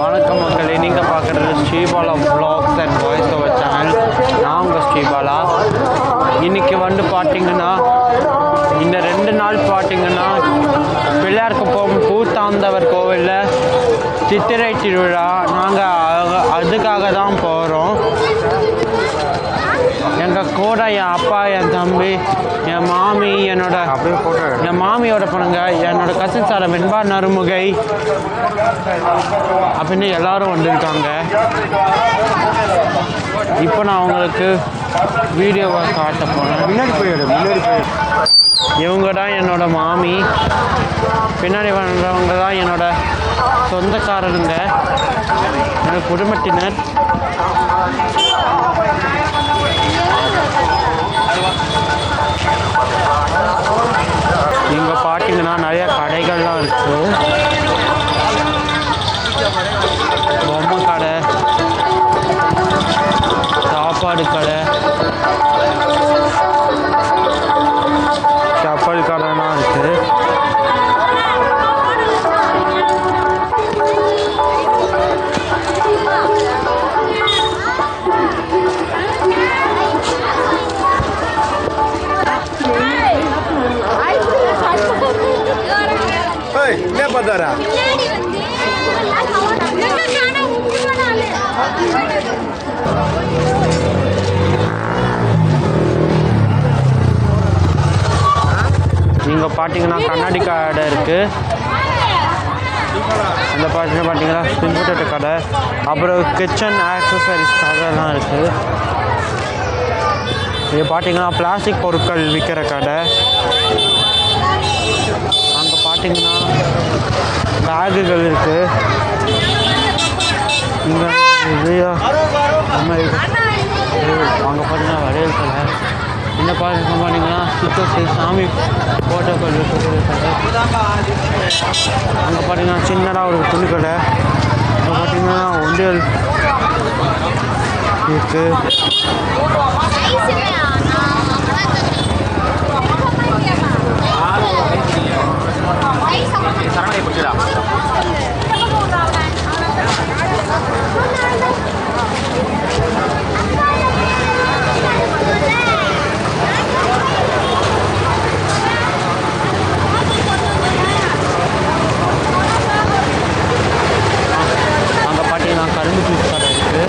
வணக்கம் மக்களே, நீங்கள் பார்க்குறது Sribala vlogs and voice over channel. நான் உங்கள் ஸ்ரீபாலா. இன்றைக்கி பார்த்தீங்கன்னா இந்த 2 நாள் பார்த்தீங்கன்னா பிள்ளையார்குப்பம் கூத்தாண்டவர் கோவிலில் சித்திரை திருவிழா. நாங்கள் அதுக்காக தான் போகிறோம். எங்கள் கூட என் அப்பா, என் தம்பி, என் மாமி, என் மாமியோட பொண்ணுங்க, என்னோட கசின் சார வெண்பா நறுமுகை அப்படின்னு எல்லாரும் வந்திருக்காங்க. இப்போ நான் அவங்களுக்கு வீடியோவை காட்ட போனேன். முன்னாடி போயிடு. இவங்க தான் என்னோட மாமி. பின்னாடி வந்தவங்க தான் என்னோட சொந்தக்காரருங்க, என்னோட குடும்பத்தினர். இங்கே பார்த்தீங்கன்னா நிறைய கடைகள்லாம் இருக்குது. பொம்மை கடை, சாப்பாடு கடை, செப்பல் கடைலாம் இருக்குது. என்ன பார்த்தாரா இங்கே பார்த்தீங்கன்னா கண்ணாடி கடை இருக்குது. அந்த பார்த்தீங்கன்னா பின்புட்ட கடை, அப்புறம் கிச்சன் ஆக்சசரிஸ் கடைலாம் இருக்குது. இது பார்த்தீங்கன்னா பிளாஸ்டிக் பொருட்கள் விற்கிற கடை. அங்கே பார்த்தீங்கன்னா பேகுகள் இருக்குது. இங்கே அங்கே பார்த்தீங்கன்னா வளையல் கடை. இந்த பார்த்தீங்கன்னா ஸ்டிக்கர்ஸ், சாமி ஃபோட்டோக்கள் இருக்குது. அங்கே பார்த்தீங்கன்னா சின்னதாக ஒரு துணி கடை. அங்கே பார்த்தீங்கன்னா ஒண்டியல் இருக்குது. கரும்பு ஜூஸ் கடை இருக்குது.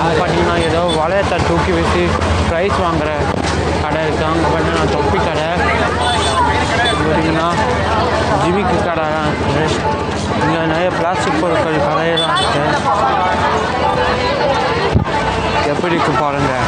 அங்கே பார்த்தீங்கன்னா ஏதோ வளையத்தை தூக்கி வச்சு ப்ரைஸ் வாங்குகிற கடை இருக்குது. அங்கே பார்த்தீங்கன்னா தொப்பி கடை, பார்த்தீங்கன்னா ஜிமிக்கு கடைலாம் இருக்குது. இங்கே நிறைய பிளாஸ்டிக் பொருட்கள் கடையெல்லாம் இருக்குது. எப்படி இருக்கு பாருங்கள்.